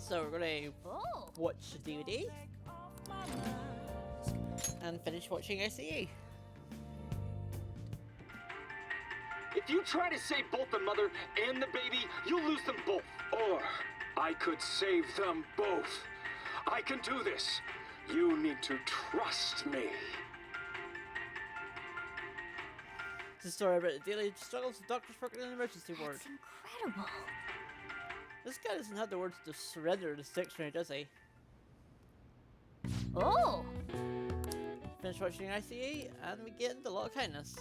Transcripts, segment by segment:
So we're gonna watch the DVD and finish watching ICE. If you try to save both the mother and the baby, you'll lose them both. Or I could save them both. I can do this. You need to trust me. It's a story about the daily struggles of doctors working in the emergency ward. That's incredible. This guy doesn't have the words to surrender in his dictionary, does he? Oh! Finish watching ICE and we get into a lot of kindness.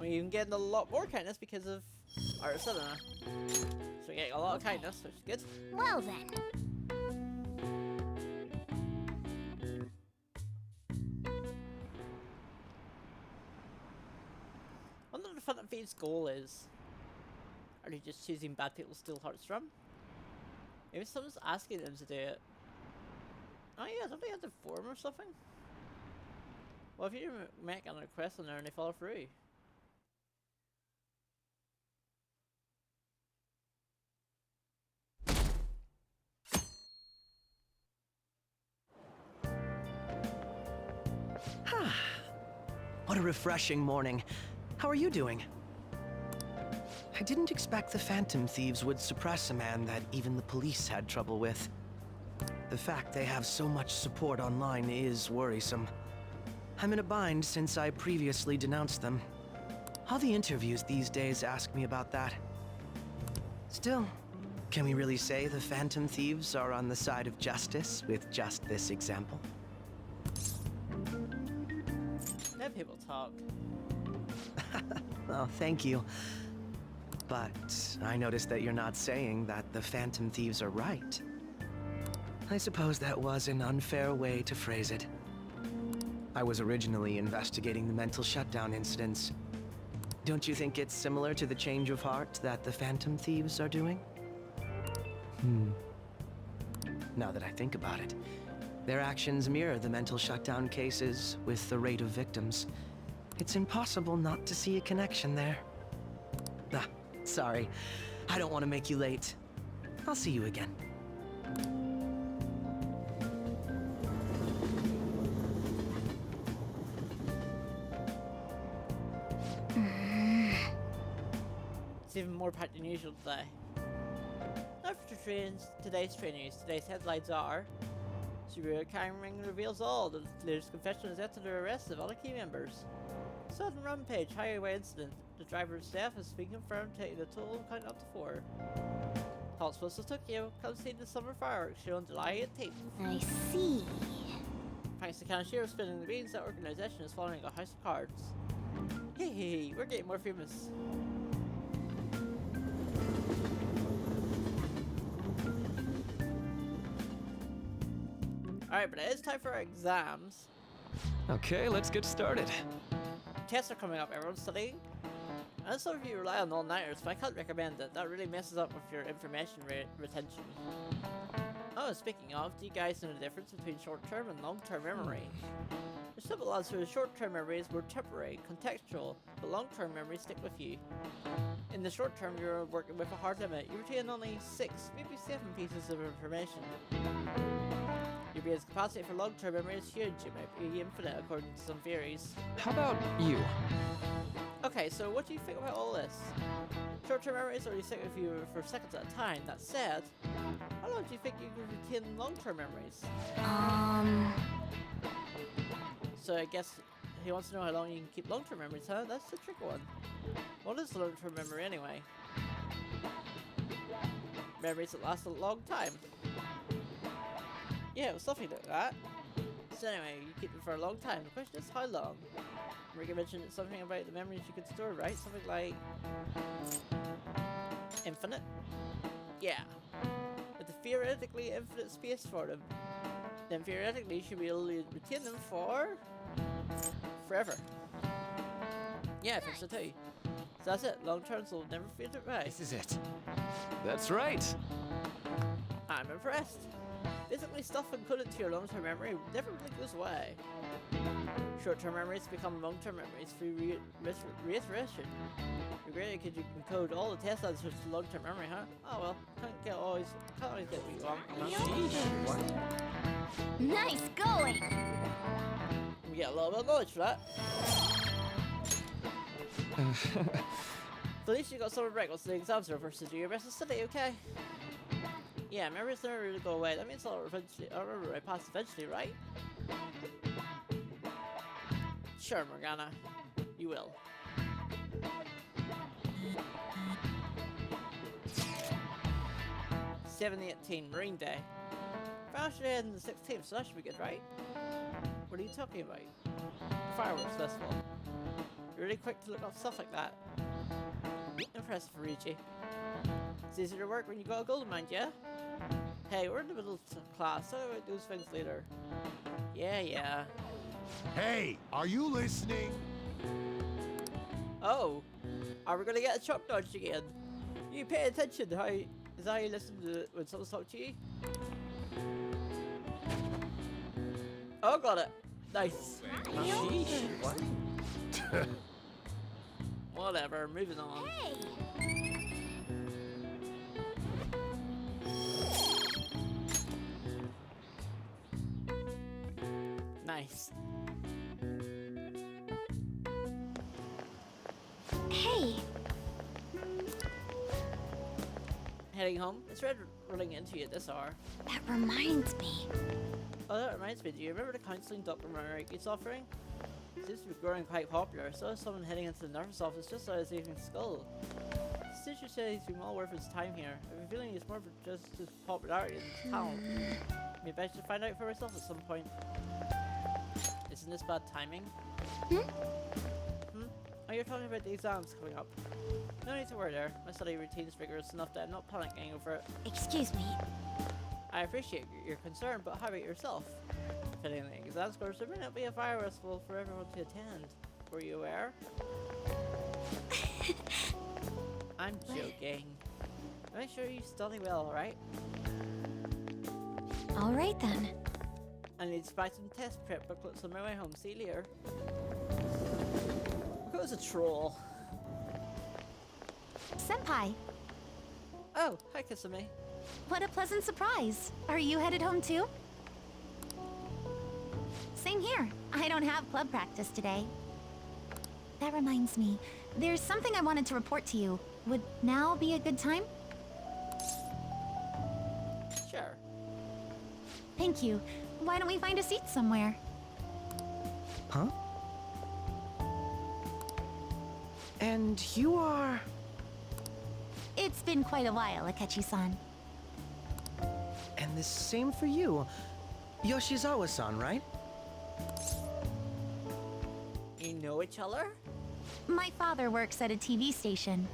We even get into a lot more kindness because of Art of Cinema. So we get a lot of kindness, which is good. Well then. I wonder what the Phantom Thieves' goal is. Are they just choosing bad people to steal hearts from? Maybe someone's asking them to do it. Oh yeah, don't they have to form or something? Well, if you make a request on there and they follow through. What a refreshing morning. How are you doing? I didn't expect the Phantom Thieves would suppress a man that even the police had trouble with. The fact they have so much support online is worrisome. I'm in a bind since I previously denounced them. All the interviews these days ask me about that. Still, can we really say the Phantom Thieves are on the side of justice with just this example? Let people talk. Oh, thank you. But I noticed that you're not saying that the Phantom Thieves are right. I suppose that was an unfair way to phrase it. I was originally investigating the mental shutdown incidents. Don't you think it's similar to the change of heart that the Phantom Thieves are doing? Now that I think about it, their actions mirror the mental shutdown cases with the rate of victims. It's impossible not to see a connection there. Ah, sorry. I don't want to make you late. I'll see you again. It's even more packed than usual today. Now for today's train news. Today's headlines are: Subaru Cameron reveals all. The latest confession is after the arrest of other key members. Sudden rampage highway incident. The driver himself has been confirmed taking the toll, counting up to 4. Hotspots of Tokyo. Come see the summer fireworks show on July 18th. I see. Thanks to Kanashiro spinning the beans, that organization is following a house of cards. Hey, we're getting more famous. Alright, but it is time for our exams. Okay, let's get started. Tests are coming up, everyone's studying. And some of you rely on all-nighters, but I can't recommend it. That really messes up with your information retention. Oh, speaking of, do you guys know the difference between short-term and long-term memory? The simple answer is short-term memory is more temporary, contextual, but long-term memories stick with you. In the short term, you're working with a hard limit. You retain only 6, maybe 7 pieces of information. Your brain's capacity for long-term memory is huge. It might be infinite according to some theories. How about you? Okay, so what do you think about all this? Short-term memories only stick with you for seconds at a time. That said, how long do you think you can retain long-term memories? So I guess he wants to know how long you can keep long-term memories, huh? That's the trick one. What is long-term memory anyway? Memories that last a long time. Yeah, it was something like that. So anyway, you keep them for a long time. The question is how long? Ricky mentioned something about the memories you could store, right? Something like infinite? Yeah. With the theoretically infinite space for them, then theoretically you should be able to retain them for forever. Yeah, I think so too. So that's it. Long terms will never fade away. This is it. That's right. I'm impressed. Basically, stuff encoded to your long-term memory never really goes away. Short-term memories become long-term memories through reiteration. Regrettably, could you encode all the test answers to long-term memory, huh? Oh well, can't always get me wrong. Nice going! We get a little bit of knowledge for that. So at least you got some break once the exams are over, so do your best to study, okay? Yeah, memories never really go away. That means I'll remember my past eventually, right? Sure, Morgana. You will. '18 Marine Day. Final should end on the 16th, so that should be good, right? What are you talking about? Fireworks festival. You're really quick to look up stuff like that. Impressive, Ryuji. It's easier to work when you got a golden mind, yeah? Hey, we're in the middle of class. Talk about those things later. Yeah. Hey, are you listening? Oh, are we gonna get a truck dodge again? You pay attention to how you listen to when someone talks to you? Oh, got it. Nice. What? Whatever, moving on. Hey! Nice. Hey! Heading home? It's red running into you at this hour. That reminds me. Oh, that reminds me. Do you remember the counseling Dr. Mariki's offering? It seems to be growing quite popular. I saw someone heading into the nurse's office just out of his evening school. The teacher said he's been well worth his time here. I have a feeling he's more for just his popularity than his talent. Maybe I should find out for myself at some point. Isn't this bad timing? Oh, you're talking about the exams coming up. No need to worry there. My study routine is rigorous enough that I'm not panicking over it. Excuse me. I appreciate your concern, but how about yourself? Depending on the exam scores, there may not be a fire festival for everyone to attend. Were you aware? I'm joking. Make sure you study well, alright? Alright then. I need to buy some test prep booklets on my way home. See you later. Look, was a troll. Senpai, Oh, hi Kisame. what a pleasant surprise. Are you headed home too? Same here. I don't have club practice today. That reminds me, there's something I wanted to report to you. Would now be a good time? Sure. Thank you. Why don't we find a seat somewhere? Huh? And you are... It's been quite a while, Akechi-san. And the same for you. Yoshizawa-san, right? You know each other? My father works at a TV station.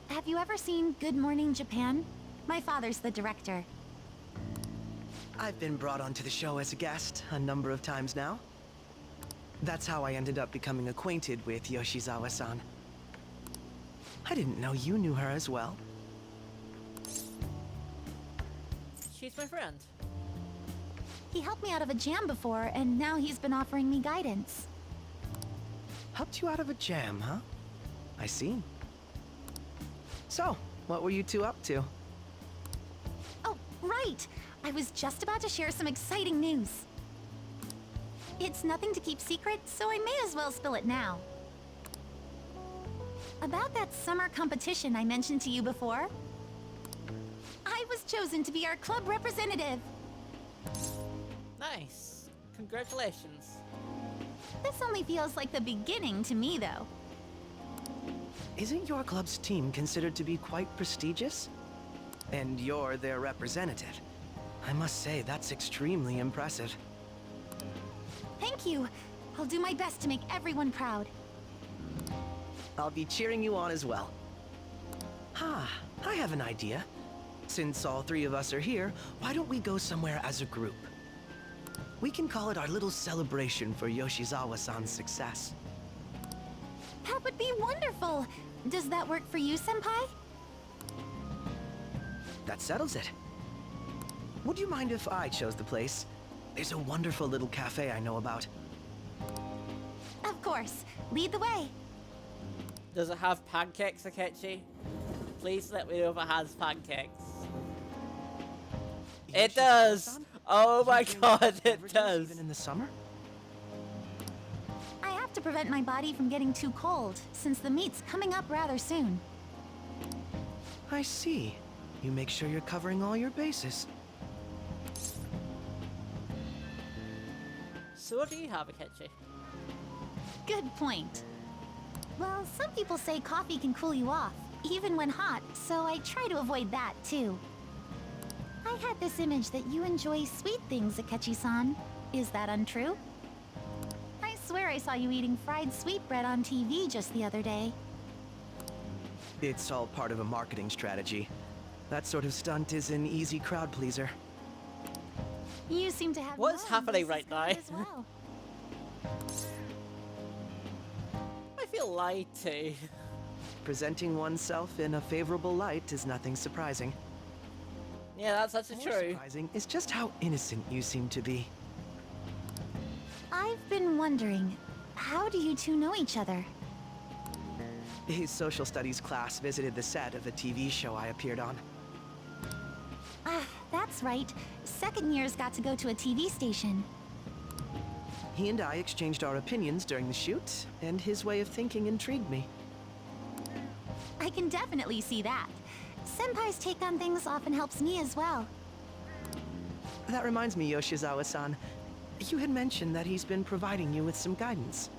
Have you ever seen Good Morning Japan? My father's the director. I've been brought onto the show as a guest a number of times now. That's how I ended up becoming acquainted with Yoshizawa-san. I didn't know you knew her as well. She's my friend. He helped me out of a jam before, and now he's been offering me guidance. Helped you out of a jam, huh? I see. So, what were you two up to? Oh, right! I was just about to share some exciting news. It's nothing to keep secret, so I may as well spill it now. About that summer competition I mentioned to you before, I was chosen to be our club representative. Nice. Congratulations. This only feels like the beginning to me, though. Isn't your club's team considered to be quite prestigious? And you're their representative. I must say, that's extremely impressive. Thank you. I'll do my best to make everyone proud. I'll be cheering you on as well. Ah, I have an idea. Since all three of us are here, why don't we go somewhere as a group? We can call it our little celebration for Yoshizawa-san's success. That would be wonderful. Does that work for you, Senpai? That settles it. Would you mind if I chose the place? There's a wonderful little cafe I know about. Of course. Lead the way. Does it have pancakes, Akechi? Please let me know if it has pancakes. It does! Oh my god, it does! Even in the summer? I have to prevent my body from getting too cold, since the meet's coming up rather soon. I see. You make sure you're covering all your bases. So what do you have, Akechi? Good point. Well, some people say coffee can cool you off, even when hot, so I try to avoid that, too. I had this image that you enjoy sweet things, Akechi-san. Is that untrue? I swear I saw you eating fried sweetbread on TV just the other day. It's all part of a marketing strategy. That sort of stunt is an easy crowd pleaser. You seem to have What's more on happening this right now? as well. I feel lied to. Presenting oneself in a favorable light is nothing surprising. Yeah, that's actually More true. surprising is just how innocent you seem to be. I've been wondering, how do you two know each other? His social studies class visited the set of a TV show I appeared on. Ah, that's right. Second years got to go to a TV station. He and I exchanged our opinions during the shoot, and his way of thinking intrigued me. I can definitely see that. Senpai's take on things often helps me as well. That reminds me, Yoshizawa-san. You had mentioned that he's been providing you with some guidance.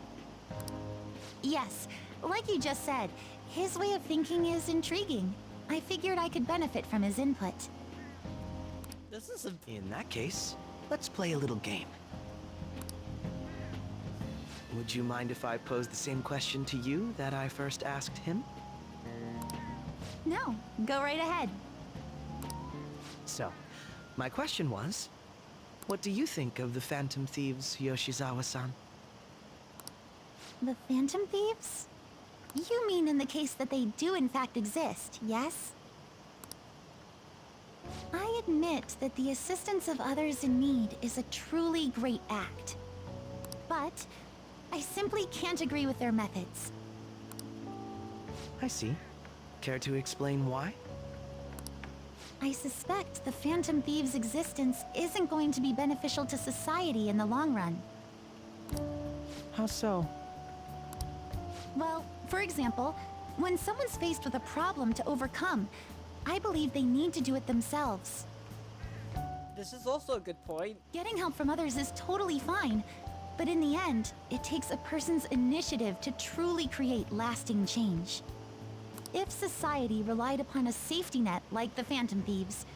Yes, like you just said, his way of thinking is intriguing. I figured I could benefit from his input. This is a... In that case, let's play a little game. Would you mind if I posed the same question to you that I first asked him? No, go right ahead. So, my question was, what do you think of the Phantom Thieves, Yoshizawa-san? The Phantom Thieves? You mean in the case that they do in fact exist, yes? I admit that the assistance of others in need is a truly great act. But I simply can't agree with their methods. I see. Care to explain why? I suspect the Phantom Thieves' existence isn't going to be beneficial to society in the long run. How so? Well, for example, when someone's faced with a problem to overcome, I believe they need to do it themselves. This is also a good point. Getting help from others is totally fine, but in the end, it takes a person's initiative to truly create lasting change. If society relied upon a safety net like the Phantom Thieves,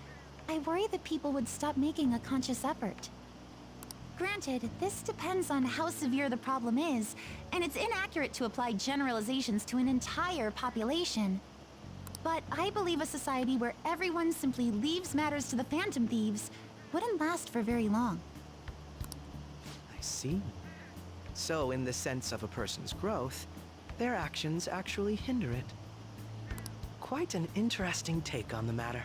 I worry that people would stop making a conscious effort. Granted, this depends on how severe the problem is, and it's inaccurate to apply generalizations to an entire population. But I believe a society where everyone simply leaves matters to the Phantom Thieves wouldn't last for very long. I see. So, in the sense of a person's growth, their actions actually hinder it. Quite an interesting take on the matter.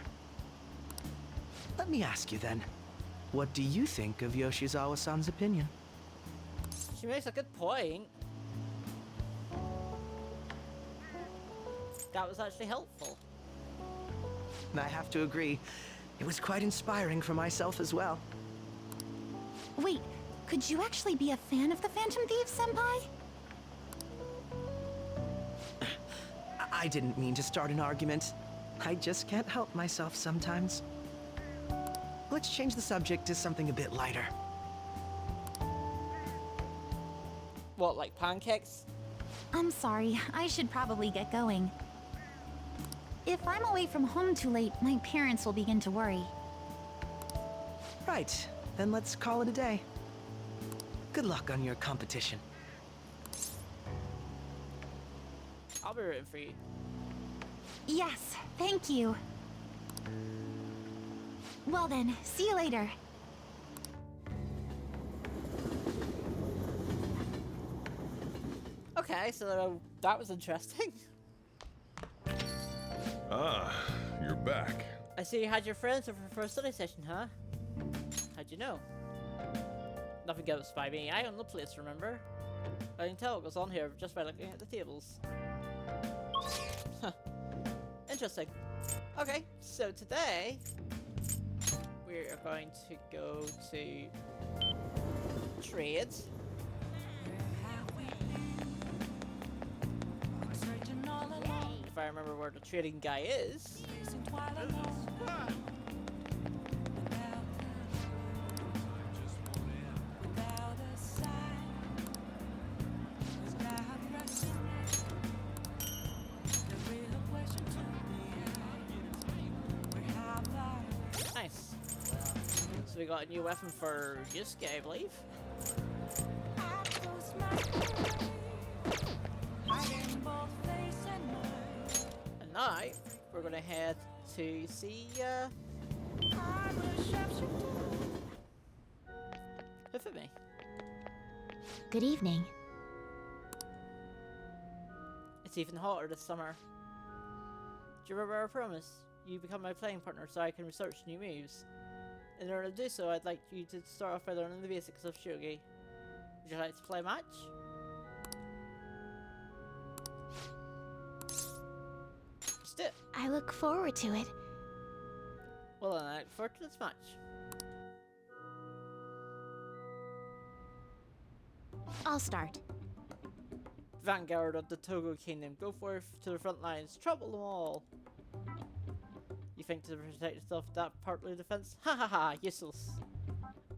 Let me ask you then, what do you think of Yoshizawa-san's opinion? She makes a good point. That was actually helpful. I have to agree, it was quite inspiring for myself as well. Wait, could you actually be a fan of the Phantom Thieves, Senpai? I didn't mean to start an argument. I just can't help myself sometimes. Let's change the subject to something a bit lighter. What, like pancakes? I'm sorry, I should probably get going. If I'm away from home too late, my parents will begin to worry. Right, then let's call it a day. Good luck on your competition. I'll be rooting for you. Yes, thank you. Well then, see you later. Okay, so that was interesting. Ah, you're back. I see you had your friends over for a study session, huh? How'd you know? Nothing goes by me. I own the place, remember? I can tell what goes on here just by looking at the tables. Huh. Interesting. Okay, so today we are going to go to trade. If I remember where the trading guy is. Nice. So we got a new weapon for Yusuke, I believe. And now we're gonna head to see Hifumi. Good evening. It's even hotter this summer. Do you remember our promise? You become my playing partner so I can research new moves. In order to do so, I'd like you to start off by learning the basics of Shogi. Would you like to play a match? Just do it. I look forward to it. Well then, I look forward to this match. I'll start. Vanguard of the Togo Kingdom, go forth to the front lines, trouble them all! You think to protect yourself that partly defense? Ha ha ha, useless!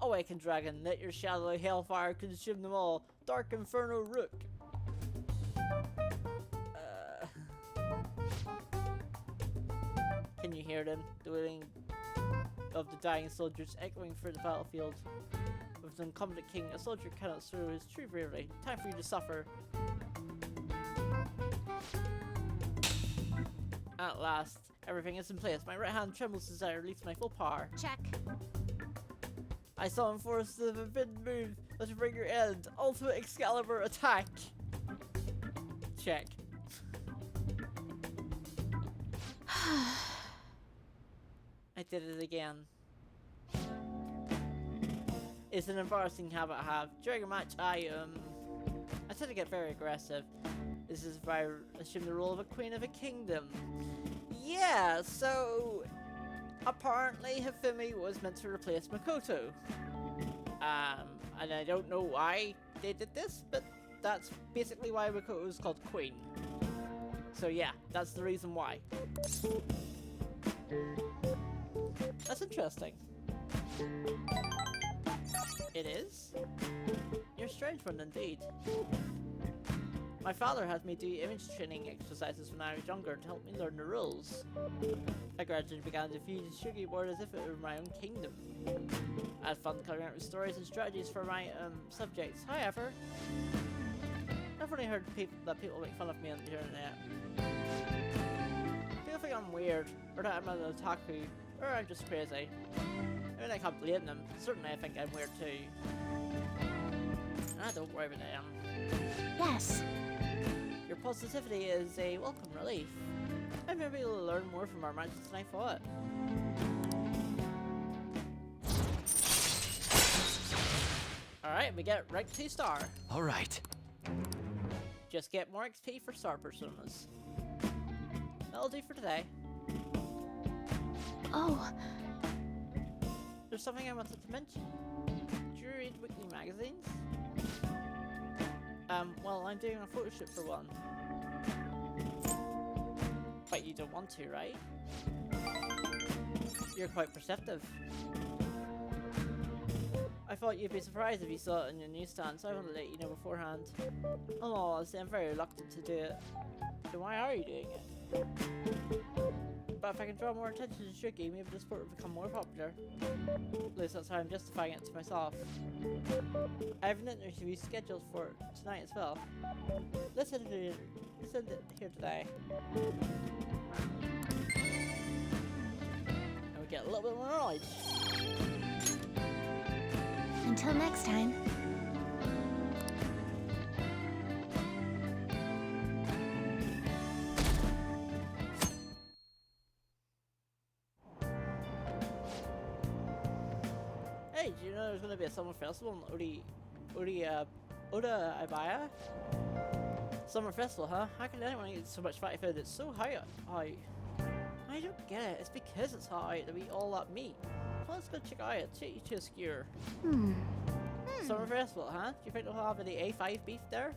Awaken dragon, let your shadowy hellfire consume them all! Dark Inferno Rook! Can you hear them? The wailing of the dying soldiers echoing through the battlefield. With an incompetent king, a soldier cannot show his true bravery. Time for you to suffer. At last, everything is in place. My right hand trembles as I release my full power. Check. I summon forces of a forbidden move that will bring your end. Ultimate Excalibur attack. Check. I did it again. It's an embarrassing habit I have. During a match, I tend to get very aggressive. This is if I assume the role of a queen of a kingdom. Yeah, so apparently Hifumi was meant to replace Makoto. And I don't know why they did this, but that's basically why Makoto is called Queen. So yeah, that's the reason why. That's interesting. It is? You're a strange one indeed. My father had me do image training exercises when I was younger to help me learn the rules. I gradually began to view the Shogi board as if it were my own kingdom. I had fun coming up with stories and strategies for my subjects. However, I've only heard that people make fun of me on the internet. People think I'm weird, or that I'm an otaku, or I'm just crazy. I mean, I can't blame them. Certainly I think I'm weird too. Ah, don't worry about them. Yes. Your positivity is a welcome relief. I may be able to learn more from our matches than I thought. Alright, we get rank 2 star. Alright. Just get more XP for star personas. That'll do for today. Oh, There's something I wanted to mention. Do you read weekly magazines? Well, I'm doing a photo shoot for one. But you don't want to, right? You're quite perceptive. I thought you'd be surprised if you saw it on your newsstand, so I wanted to let you know beforehand. Oh, honestly, I'm very reluctant to do it. Then why are you doing it? But if I can draw more attention to Shogi, maybe the sport will become more popular. At least that's how I'm justifying it to myself. I have an interview scheduled for tonight as well. Let's end it here today. And we get a little bit more knowledge. until next time. Hey, did know there's gonna be a summer festival in Oda Ibaya? Summer festival, huh? How can anyone eat so much fatty food? It's so hot out. I don't get it. It's because it's hot out that we eat all that meat. Well, let's go check it out. Take you to a skewer. Summer festival, huh? Do you think they'll have any A5 beef there?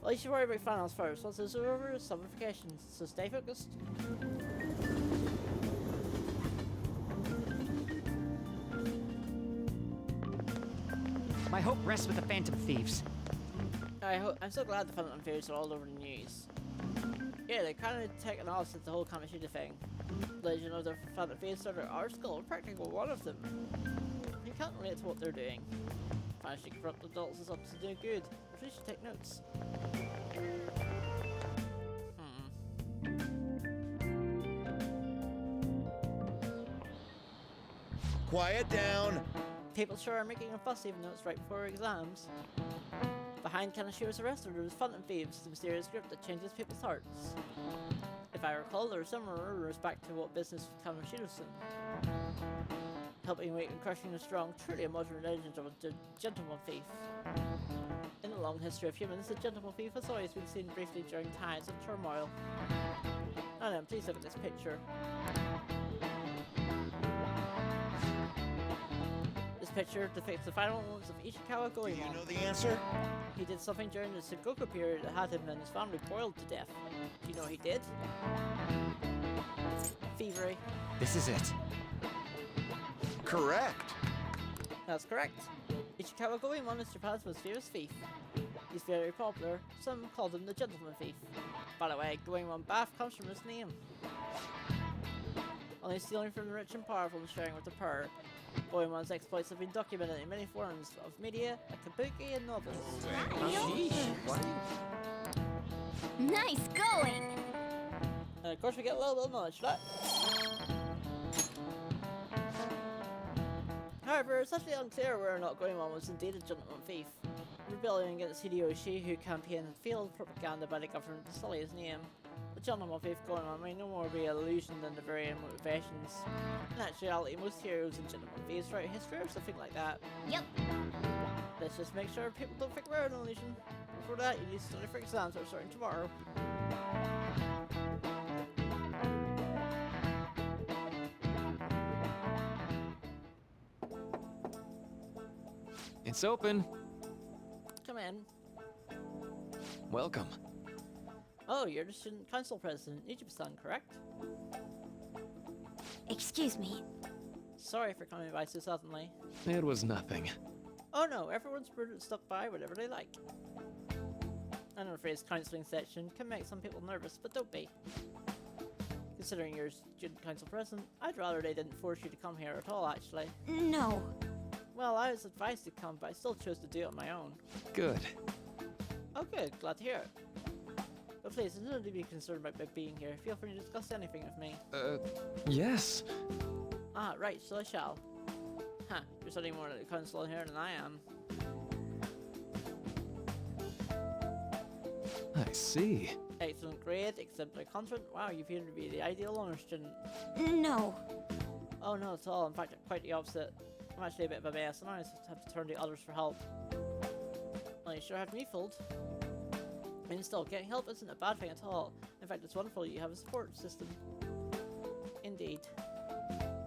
Well, you should worry about finals first. Once it's over, it's summer vacations. So stay focused. My hope rests with the Phantom Thieves. I'm so glad the Phantom Thieves are all over the news. Yeah, they kind of taken off since the whole Kamoshida thing. Legend of the Phantom Thieves started at our school, practically one of them. You can't relate to what they're doing. Finishing corrupt adults is up to do good. We should take notes. Quiet down. People sure are making a fuss even though it's right before exams. Behind Kanashiro's arrest there was Phantom Thieves, the mysterious group that changes people's hearts. If I recall, there were similar rumors back to what business with Kanashiro's in. Helping weak and crushing the strong, truly a modern legend of a gentleman thief. In the long history of humans, the gentleman thief has always been seen briefly during times of turmoil. And then, please look at this picture. This picture depicts the final moments of Ishikawa Goemon. Do you know the answer? He did something during the Sengoku period that had him and his family boiled to death. Do you know what he did? Thievery. This is it. Correct. That's correct. Ishikawa Goemon is Japan's most famous thief. He's very popular. Some called him the Gentleman Thief. By the way, Goemon Bath comes from his name. Only stealing from the rich and powerful and sharing with the poor. Goemon's exploits have been documented in many forms of media, like kabuki and novels. Nice going! And of course we get a little bit of knowledge for that. However, it's actually unclear whether or not Goemon was indeed a gentleman thief. Rebelling against Hideyoshi, who campaigned failed propaganda by the government to sully his name. The gentleman thief Goemon may no more be an illusion than the very motivations. In actuality, most heroes and gentleman thieves throughout history or something like that. Yep. Let's just make sure people don't think we're an illusion. Before that, you need to study for exams that are starting tomorrow. It's open. Come in. Welcome. Oh, you're the student council president, Ichiba-san, correct? Excuse me. Sorry for coming by so suddenly. It was nothing. Oh no, everyone's stuck by whatever they like. I'm afraid this counseling section can make some people nervous, but don't be. Considering you're student council president, I'd rather they didn't force you to come here at all, actually. No. Well, I was advised to come, but I still chose to do it on my own. Good. Oh good, glad to hear it. But please, there's nothing to be concerned about by being here. Feel free to discuss anything with me. Yes. Ah, right, so I shall. Huh, you're studying more at the council here than I am. I see. Excellent grade, exemplary content. Wow, you appear to be the ideal honor student. No. Oh, no, at all. In fact, quite the opposite. I'm actually a bit of a mess, and I always have to turn to others for help. Well, you sure had me fooled. I mean, still, getting help isn't a bad thing at all. In fact, it's wonderful you have a support system. Indeed.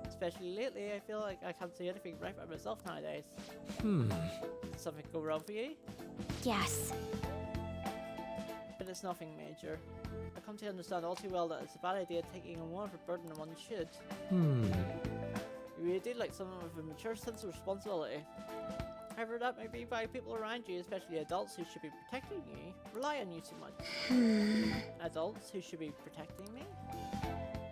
Especially lately, I feel like I can't see anything right by myself nowadays. Did something go wrong for you? Yes. But it's nothing major. I come to understand all too well that it's a bad idea taking on more of a burden than one should. You really do like someone with a mature sense of responsibility. However, that may be why people around you, especially adults who should be protecting you, rely on you too much. Adults who should be protecting me?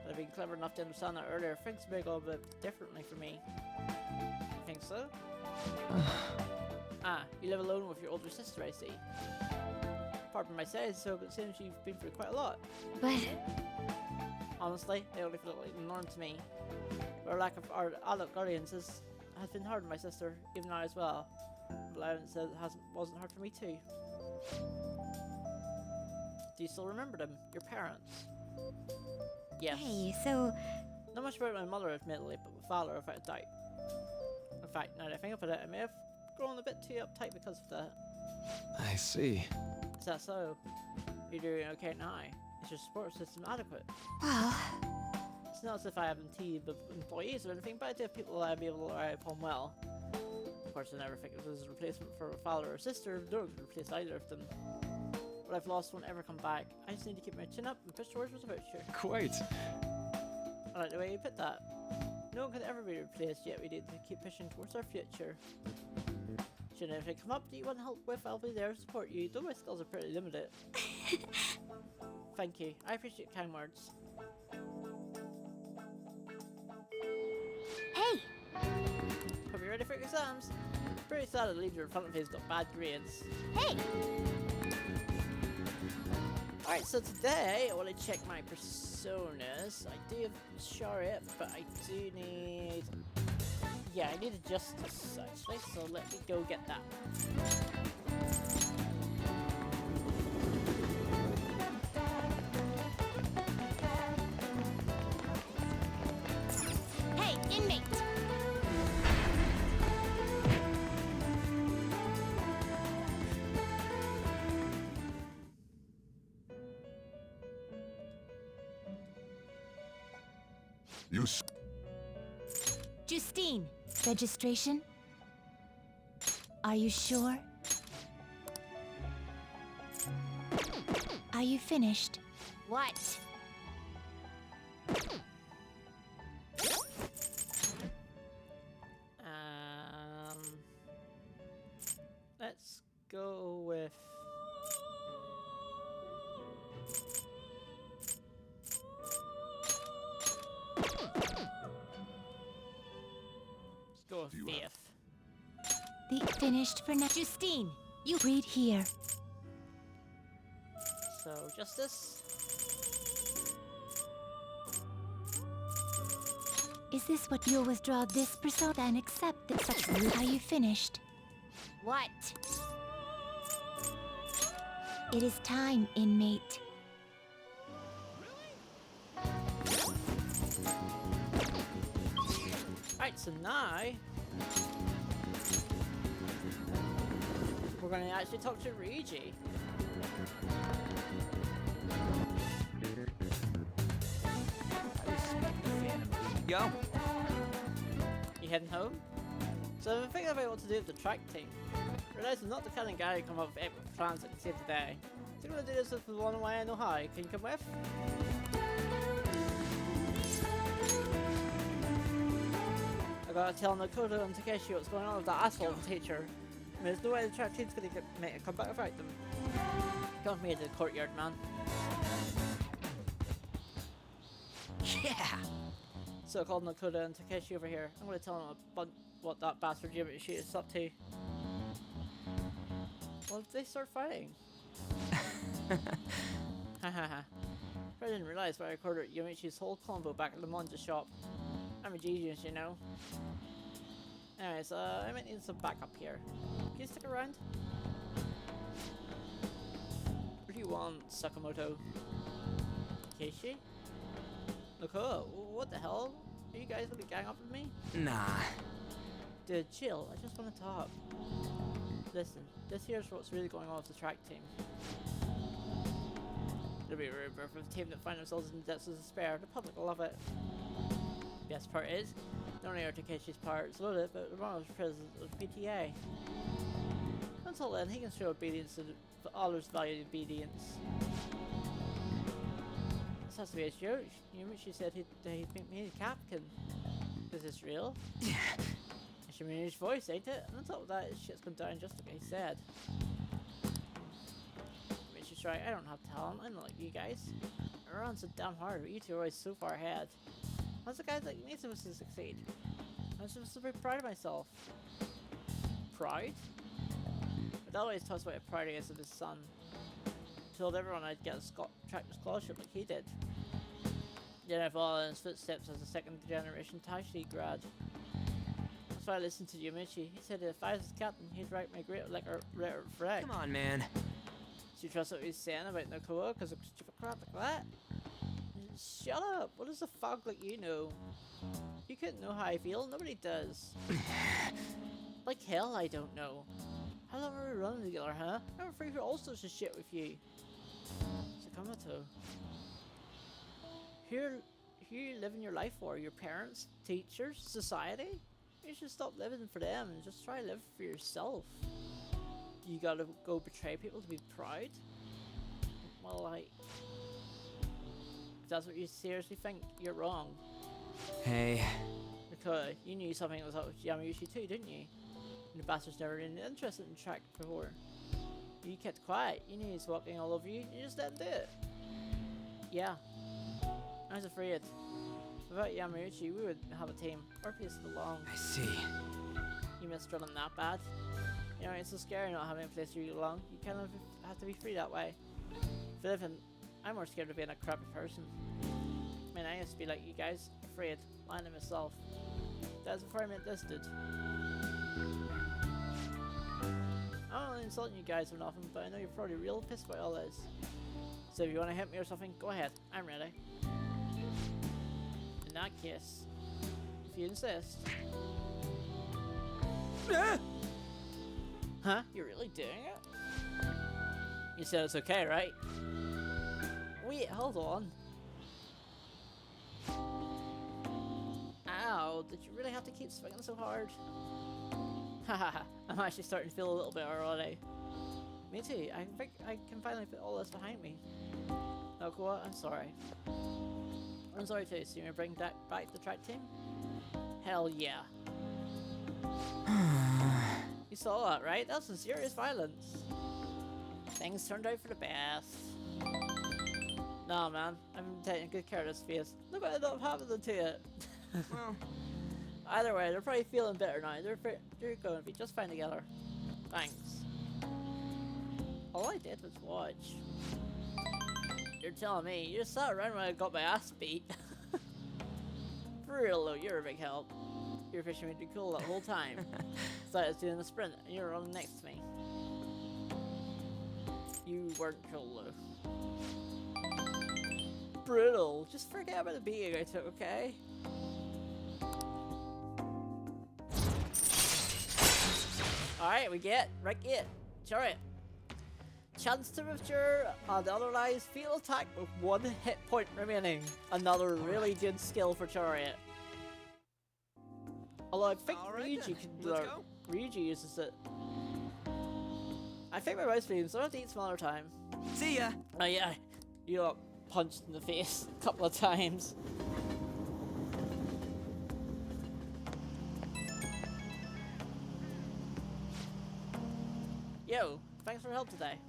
But I've been clever enough to understand that earlier. Things may go a bit differently for me. You think so? Ah, you live alone with your older sister, I see. Pardon my saying so, but it seems you've been through quite a lot. But Honestly, they only feel like norm to me. Our lack of our adult guardians has been hard on my sister, even now as well. But I haven't said it wasn't hard for me too. Do you still remember them? Your parents? Yes. hey, so Not much about my mother, admittedly, but my father, without a doubt. In fact, now that I think about it, I may have grown a bit too uptight because of that. I see. Is that so? You're doing okay now? Is your support system adequate? Well, It's not as if I have impeded the employees or anything, but I do have people that I'd be able to rely upon well. Of course, I never think it was a replacement for a father or sister, nor could replace either of them. What I've lost won't ever come back. I just need to keep my chin up and push towards the future. Quite. I like the way you put that. No one can ever be replaced, yet we need to keep pushing towards our future. Should anything come up that you want help with, I'll be there to support you, though my skills are pretty limited. Thank you. I appreciate kind words. hey, Hope you're ready for your exams. Pretty sad the leader in front of you's got bad grades. hey! Alright, so today I want to check my personas. I do have Chariot, but I do need... Yeah, I need a Justice actually, so let me go get that. Hey, inmate! Justine, registration? Are you sure? Are you finished? What? Let's go with... Let's go with Faith. The finished for now. Justine, you read here. So, Justice. Is this what you'll withdraw this persona and accept that such Are you finished? What? It is time, inmate. Alright, so now... we're gonna actually talk to Ryuji. Go. You heading home? So I've been thinking about what to do with the track team. Realize I'm not the kind of guy who come up with epic plans that can save the day. So I'm gonna do this with the one way I know how. Can you come with? I gotta tell Nakoto and Takeshi what's going on with that asshole teacher. I mean, there's no way the track team's gonna make it come back without them. Come with me to the courtyard, man. Yeah. So I called Nakoda and Takeshi over here. I'm gonna tell them about what that bastard Yamachi is up to. Well, if they start fighting. Hahaha. I didn't realize, but I recorded Yamichi's whole combo back at the Monja shop. I'm a genius, you know. Anyways, I might need some backup here. Can you stick around? What do you want, Sakamoto? Takeshi? Nakoda, what the hell? Are you guys gonna gang up with me? Nah. Dude, chill. I just want to talk. Listen, this here's what's really going on with the track team. It'll be a rebirth of a team that find themselves in the depths of despair. The public will love it. Best part is, not only are Takeshi's parts loaded, but Romano's president of PTA. Until then, he can show obedience to others value obedience. This has to be a joke. Yamichi said he'd make me a captain. Is this real? It's Yamichi's voice, ain't it? And on top of that, his shit's gone down just like he said. Yamichi's right, I don't have talent. I'm not like you guys. I run so damn hard, but you two are always so far ahead. How's the guys like me supposed to succeed? I'm supposed to be proud of myself. Pride? But Dad always talks about how proud he is of his son. Told everyone I'd get a tractor scholarship like he did. Then I followed in his footsteps as a second generation Tashi grad. That's why I listened to Yamichi. He said that if I was his captain, he'd write my great letter for Egg. Come on, man. Do you trust what he's saying about Nakoa because of stupid crap like that? Shut up! What does the fuck like you know? You couldn't know how I feel. Nobody does. Like hell, I don't know. How long are we running together, huh? I'm afraid for all sorts of shit with you. Sakamoto. Here you living your life for? Your parents, teachers, society? You should stop living for them and just try to live for yourself. You gotta go betray people to be proud? Well, like... If that's what you seriously think, you're wrong. Hey. Because you knew something was up with Yamauchi too, didn't you? And the bastard's never been interested in track before. You kept quiet. You knew he was walking all over you. You just let him do it. Yeah. I was afraid. Without Yamauchi, we would have a team. Our piece belong. I see. You missed running that bad. You know, it's so scary not having a place where you belong. You kind of have to be free that way. For living, I'm more scared of being a crappy person. I mean, I used to be like you guys, afraid, lying to myself. That was before I met this dude. I'm only insulting you guys or nothing, but I know you're probably real pissed about all this. So if you want to hit me or something, go ahead. I'm ready. In that case, if you insist. Huh? You're really doing it? You said it's okay, right? Wait, hold on. Ow, did you really have to keep swinging so hard? Haha, I'm actually starting to feel a little bit already. Me too, I think I can finally put all this behind me. Nakoa, I'm sorry. I'm sorry too, so you want to bring back the track team? Hell yeah. You saw that, right? That's some serious violence. Things turned out for the best. Nah, man. I'm taking good care of this face. Look what ended up happening to it. Well, either way, they're probably feeling better now. They're going to be just fine together. Thanks. All I did was watch. You're telling me you just sat around when I got my ass beat. For real though, you're a big help. You're fishing me too cool that whole time. So I was doing a sprint and you were running next to me. You weren't cool though. Brutal. Just forget about the beating I took, okay? Alright, we get right it. Chariot. Chance to withdraw and analyze fatal attack with 1 hit point remaining. Another really good skill for Chariot. Although I think Ryuji can do it. Ryuji uses it. I think my mouse beams, so I'll have to eat some other time. see ya. Oh yeah, you got punched in the face a couple of times. Yo, thanks for help today.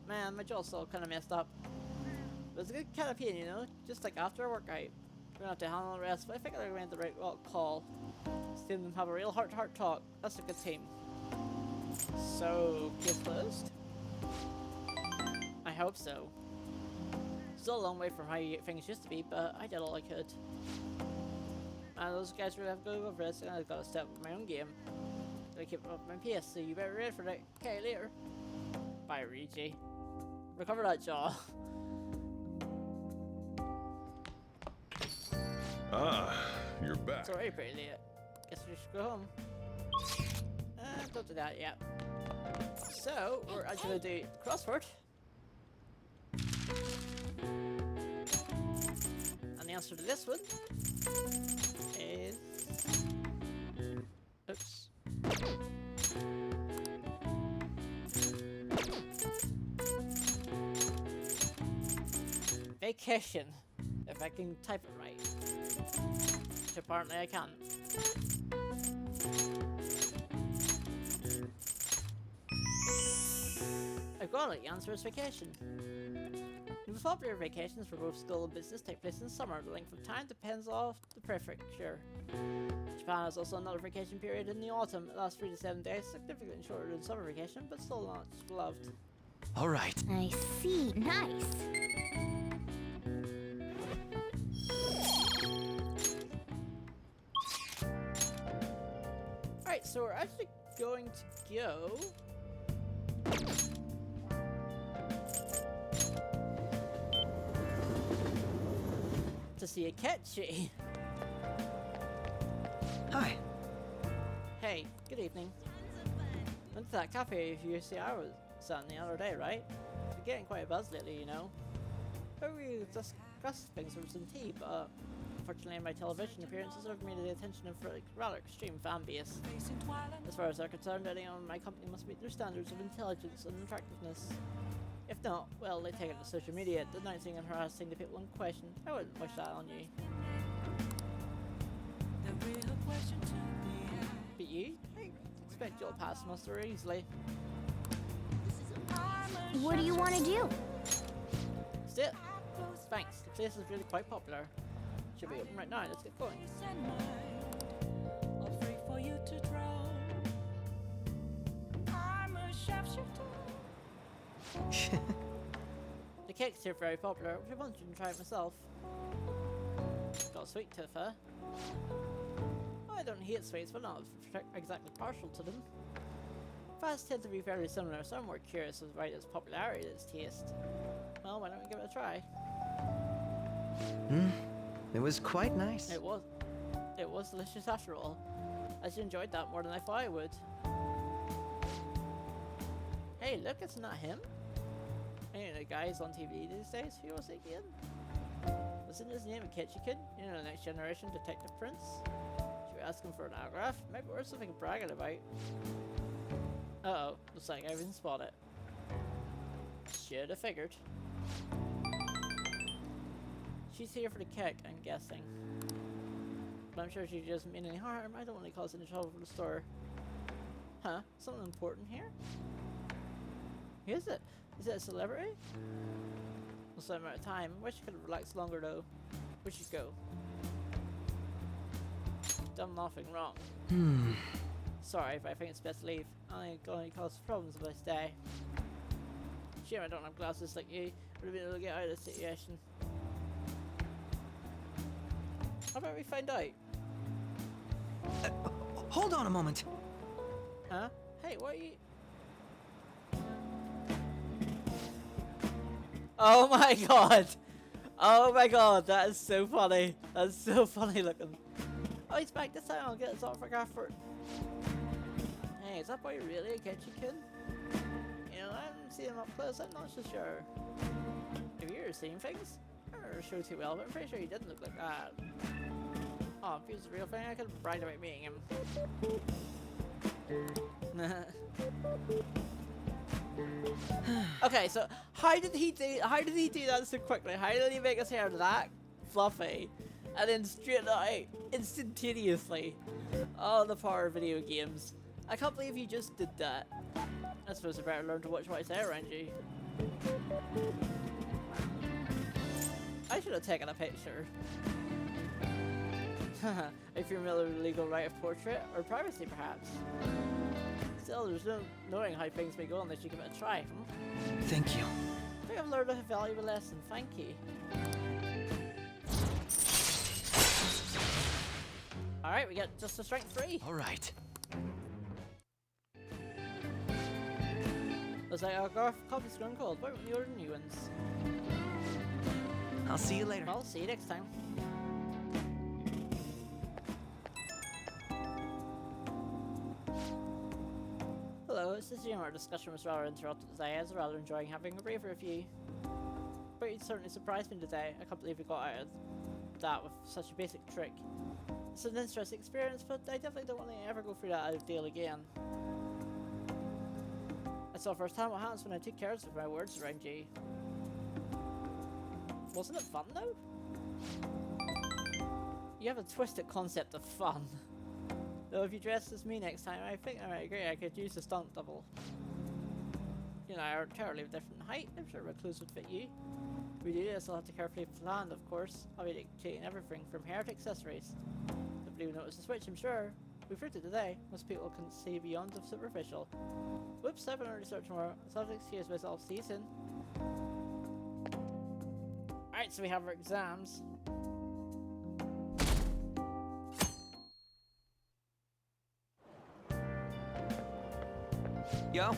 Man, my jaw's still kind of messed up. But it's a good kind of pain, you know? Just like after a workout. We're gonna have to handle the rest, but I think I made the right call. See them have a real heart-to-heart talk. That's a good team. So, case closed? I hope so. Still a long way from how things used to be, but I did all I could. And those guys really have to go over this, and I've got to step up my own game. Gotta keep up my pace, so you better be ready for that. Okay, later. Bye, Ryuji. Recover that jaw. Ah, you're back. It's already pretty late. Guess we should go home. Don't do that yet. So, we're actually gonna do crossword. And the answer to this one is... Oops. Vacation. If I can type it right. Which apparently I can't. I've got it, the answer is vacation. The most popular vacations for both school and business take place in summer. The length of time depends off the prefecture. Japan has also another vacation period in the autumn. It lasts 3 to 7 days, significantly shorter than summer vacation, but still not beloved. All right. I see. Nice. Alright, so we're actually going to go... to see Akechi. Hi. Hey, good evening. Went to that cafe you see I was sat the other day, right? Been getting quite a buzz lately, you know. But we discussed things over some tea, but unfortunately my television appearances have made the attention of a rather extreme fan base. As far as they're concerned, anyone in my company must meet their standards of intelligence and attractiveness. If not, well, they take it to social media, denouncing and harassing the people in question. I wouldn't wish that on you. But you? I expect you'll pass muster easily. What do you want to do? Still, thanks. The place is really quite popular. Should be open right now. Let's get going. The cakes here are very popular. I wanted to try it myself. Got a sweet tooth, huh? I don't hate sweets, but not exactly partial to them. Fasts tend to be fairly similar, so I'm more curious as right its popularity and its taste. Well, why don't we give it a try? It was quite nice. It was delicious after all. I actually enjoyed that more than I thought I would. Hey, look, it's not him. You know the guys on TV these days. Who was it again? Wasn't his name Ketchikan? You know, the next generation Detective Prince? Should we ask him for an autograph? Maybe we're something bragging about. Uh-oh, looks like I've been spotted. Should have figured. She's here for the cake, I'm guessing. But I'm sure she doesn't mean any harm. I don't want to cause any trouble for the store. Huh? Something important here? Who is it? Is it a celebrity? Well, I'm out of time. Wish I could have relaxed longer though. We should go. Done nothing wrong. Sorry, but I think it's best to leave. I ain't gonna cause problems if I stay. Shame I don't have glasses like you. Would have been able to get out of the situation. How about we find out? Hold on a moment. Huh? Hey, what are you... Oh my god! Oh my god, that is so funny. That's so funny looking. Oh, he's back this time. I'll get his autograph for... Hey, is that boy really a Ketchikan? You know, I haven't seen him up close. I'm not so sure. Have you ever seen things? I don't know show too well, but I'm pretty sure he didn't look like that. Oh, if he was the real thing, I could have bragged about meeting him. Okay, so how did he do that so quickly? How did he make his hair that fluffy and then straighten it out instantaneously? Oh, the power of video games. I can't believe he just did that. I suppose I better learn to watch what I say around you. I should have taken a picture. If you're familiar with the legal right of portrait or privacy, perhaps. Still, there's no knowing how things may go unless you give it a try. Thank you. I think I've learned a valuable lesson. Thank you. Alright, we get just a strength 3. All right. Looks like our coffee's grown cold. Why don't we order new ones? I'll see you later. I'll see you next time. Hello, it's this Our discussion was rather interrupted today. I was rather enjoying having a brief review. But it certainly surprised me today. I can't believe we got out of that with such a basic trick. It's an interesting experience, but I definitely don't want to ever go through that deal again. I saw firsthand what happens when I take care of my words around you. Wasn't it fun though? You have a twisted concept of fun. Though if you dress as me next time, I think I might agree I could use a stunt double. You and I are entirely of different height. I'm sure my clothes would fit you. If we do this, I'll have to carefully plan, of course. I'll be dictating everything from hair to accessories. Nobody will notice the switch, I'm sure. We proved it today. Most people can see beyond the superficial. Whoops, I have another start tomorrow. So I'll have to excuse myself. See you soon. Alright, so we have our exams. Yo.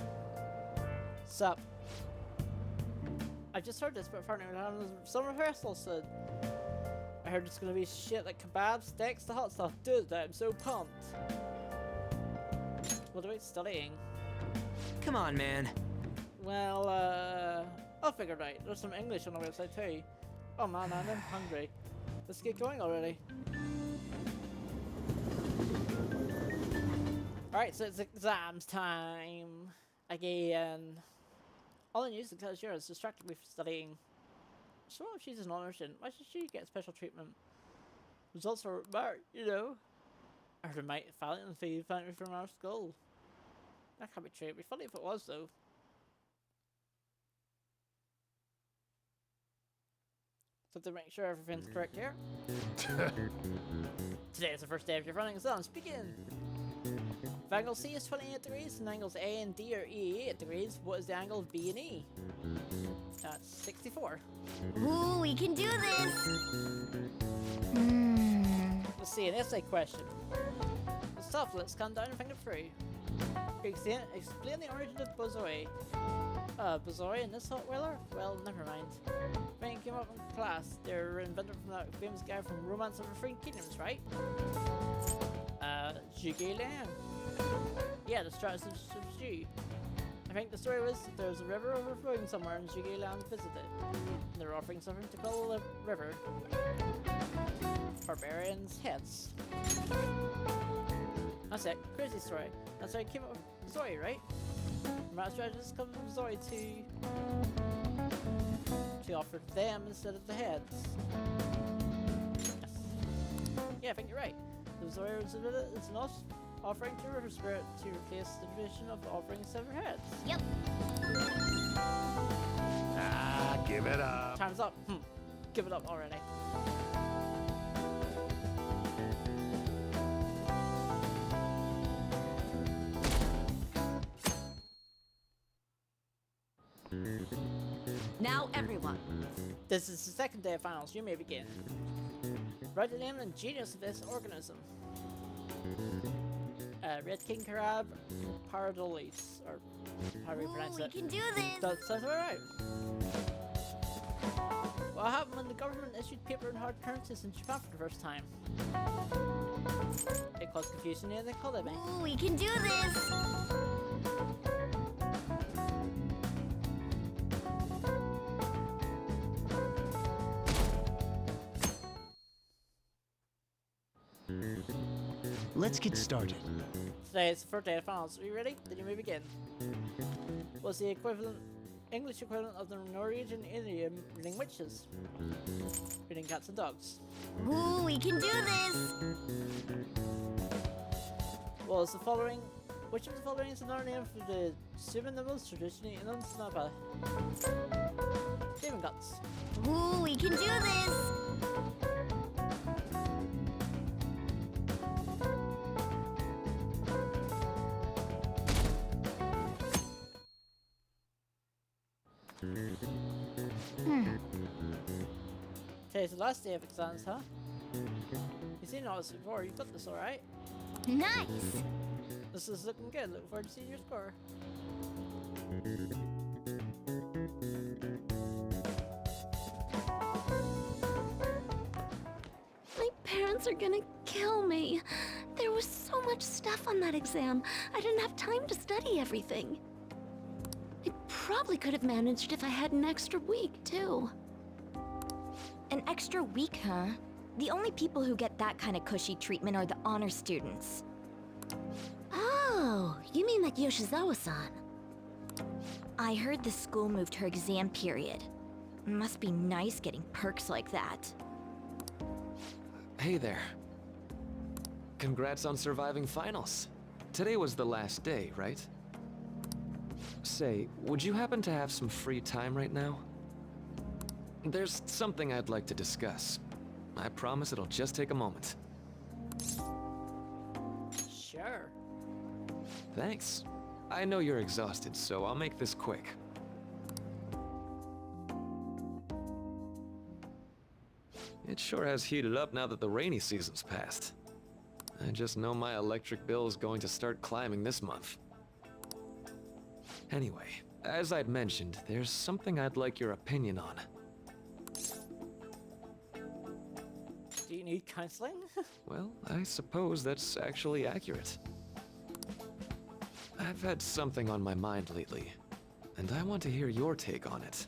Sup? I just heard this, but apparently we're having some rehearsals soon. heard it's gonna be shit like kebabs, steaks, the hot stuff. Dude, I'm so pumped. What about studying? Come on, man. Well, I'll figure it out. There's some English on the website too. Oh man, I'm hungry. Let's get going already. Alright, so it's exams time. Again. All the news the cashier has distracted me from studying. So what if she's an honor student? Why should she get special treatment? Results are marked, you know. I heard it might valiantly fee from our school. That can't be true. It'd be funny if it was though. So to make sure everything's correct here. Today is the first day of your running exams. Begin! If angle C is 28 degrees and angles A and D are 88 degrees, what is the angle of B and E? That's 64. Ooh, we can do this! Let's see, an essay question. Stop, let's count down and think it through. Explain the origin of Bozoi. Bozoi in this hot weather? Well, never mind. When it came up in class, they were invented from that famous guy from Romance of the Three Kingdoms, right? Zhuge Liang. Yeah, the Stratus of Zhu. I think the story was there was a river overflowing somewhere and Zhuge Liang visited it. And they were offering something to fill the river. Barbarians' heads. That's it. Crazy story. That's how it came up with Zoi, right? Master strategist comes from Zoi to offer them instead of the heads. Yes. Yeah, I think you're right. The Zoi is an offering to River Spirit to replace the tradition of offering severed heads. Yep. Ah, give it up. Time's up. Give it up already. Now everyone. This is the second day of finals. You may begin. Write the name and genius of this organism. Red King Crab Paradolis, or how do we pronounce We it? can do this! That sounds alright. What happened when the government issued paper and hard currencies in Japan for the first time? It caused confusion in the economy. Ooh, we can do this! Let's get started. Today is the first day of finals. Are you ready? Then you may begin. What's the English equivalent of the Norwegian idiom reading witches? Reading cats and dogs. Ooh, we can do this! Which of the following is another name for the pseudonymous traditionally in Snappa? Demon guts. Ooh, we can do this! Today's the last day of exams, huh? You've seen all this before. You've got this, alright? Nice! This is looking good. Look forward to seeing your score. My parents are gonna kill me. There was so much stuff on that exam. I didn't have time to study everything. I probably could have managed if I had an extra week, too. An extra week, huh? The only people who get that kind of cushy treatment are the honor students. Oh, you mean that Yoshizawa-san? I heard the school moved her exam period. Must be nice getting perks like that. Hey there. Congrats on surviving finals. Today was the last day, right? Say, would you happen to have some free time right now? There's something I'd like to discuss. I promise it'll just take a moment. Sure. Thanks. I know you're exhausted, so I'll make this quick. It sure has heated up now that the rainy season's passed. I just know my electric bill is going to start climbing this month. Anyway, as I'd mentioned, there's something I'd like your opinion on. need counseling? Well, I suppose that's actually accurate. I've had something on my mind lately, and I want to hear your take on it.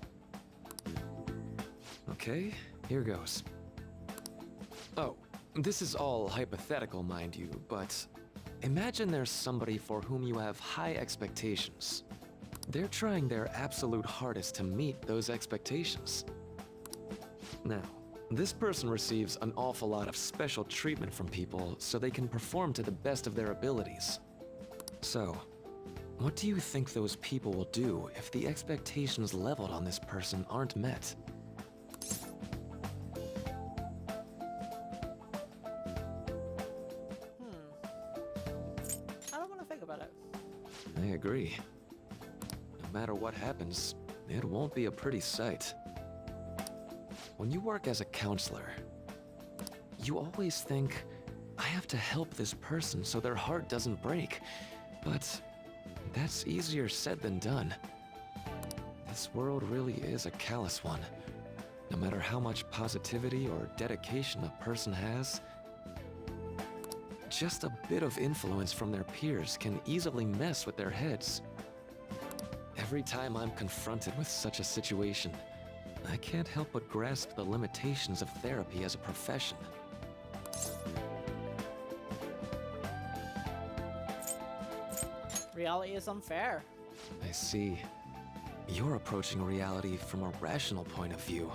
Okay, here goes. Oh, this is all hypothetical, mind you, but imagine there's somebody for whom you have high expectations. They're trying their absolute hardest to meet those expectations. Now, this person receives an awful lot of special treatment from people so they can perform to the best of their abilities. So, what do you think those people will do if the expectations leveled on this person aren't met? I don't want to think about it. I agree. No matter what happens, it won't be a pretty sight. When you work as a counselor, you always think, I have to help this person so their heart doesn't break. But that's easier said than done. This world really is a callous one. No matter how much positivity or dedication a person has, just a bit of influence from their peers can easily mess with their heads. Every time I'm confronted with such a situation, I can't help but grasp the limitations of therapy as a profession. Reality is unfair. I see. You're approaching reality from a rational point of view.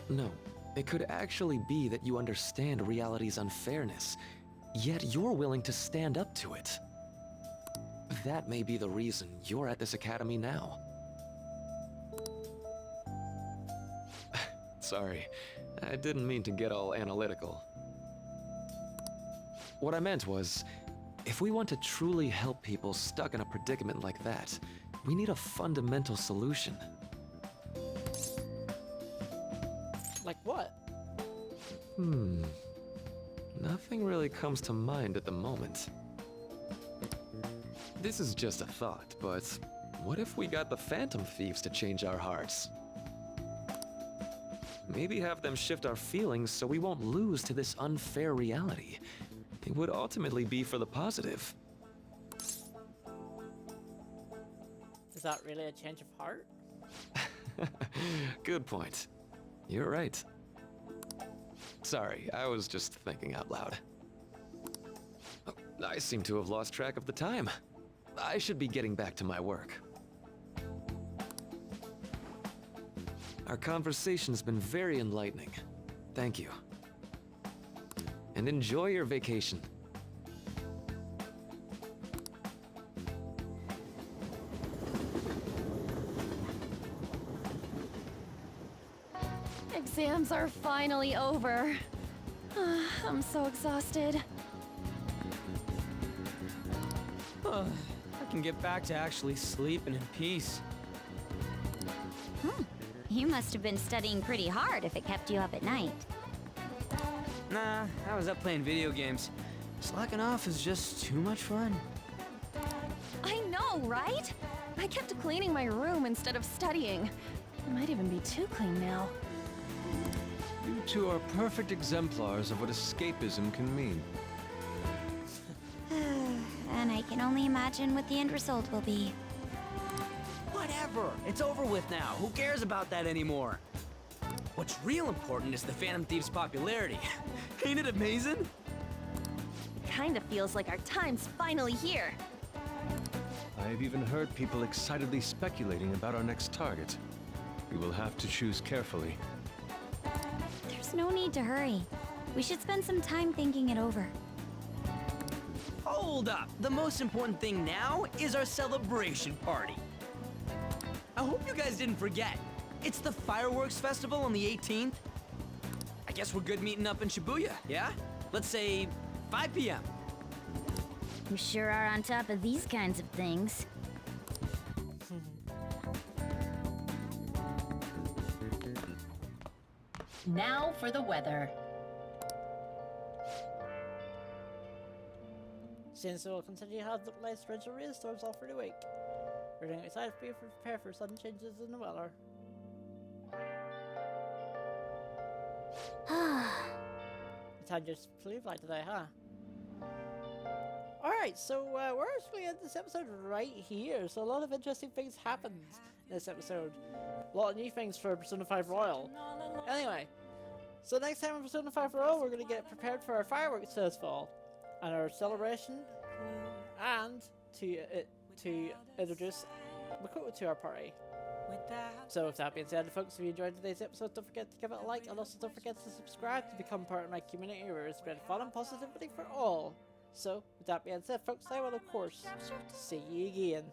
No, it could actually be that you understand reality's unfairness, yet you're willing to stand up to it. That may be the reason you're at this academy now. Sorry, I didn't mean to get all analytical. What I meant was, if we want to truly help people stuck in a predicament like that, we need a fundamental solution. Like what? Nothing really comes to mind at the moment. This is just a thought, but what if we got the Phantom Thieves to change our hearts? Maybe have them shift our feelings so we won't lose to this unfair reality. It would ultimately be for the positive. Is that really a change of heart? Good point. You're right. Sorry, I was just thinking out loud. Oh, I seem to have lost track of the time. I should be getting back to my work. Our conversation's been very enlightening. Thank you. And enjoy your vacation. Exams are finally over. I'm so exhausted. I can get back to actually sleeping in peace. You must have been studying pretty hard if it kept you up at night. Nah, I was up playing video games. Slacking off is just too much fun. I know, right? I kept cleaning my room instead of studying. It might even be too clean now. You two are perfect exemplars of what escapism can mean. And I can only imagine what the end result will be. Whatever, it's over with now. Who cares about that anymore? What's real important is the Phantom Thieves' popularity. Ain't it amazing? Kinda feels like our time's finally here. I have even heard people excitedly speculating about our next target. We will have to choose carefully. There's no need to hurry. We should spend some time thinking it over. Hold up! The most important thing now is our celebration party. I hope you guys didn't forget. It's the fireworks festival on the 18th. I guess we're good meeting up in Shibuya, yeah? Let's say 5 p.m. You sure are on top of these kinds of things. Now for the weather. Since it will continue to have the less torrential rainstorms all through the week. We're getting excited to be prepared for sudden changes in the weather. time just flew by today, huh? Alright, so we're actually in this episode right here, so a lot of interesting things happened in this episode. A lot of new things for Persona 5 Royal. Anyway, so next time in Persona 5 Royal, we're going to get prepared for our fireworks festival and our celebration, and to introduce Makoto to our party. So with that being said, folks, if you enjoyed today's episode, don't forget to give it a like, and also don't forget to subscribe to become part of my community where we spread fun and positivity for all. So with that being said, folks, I will of course see you again.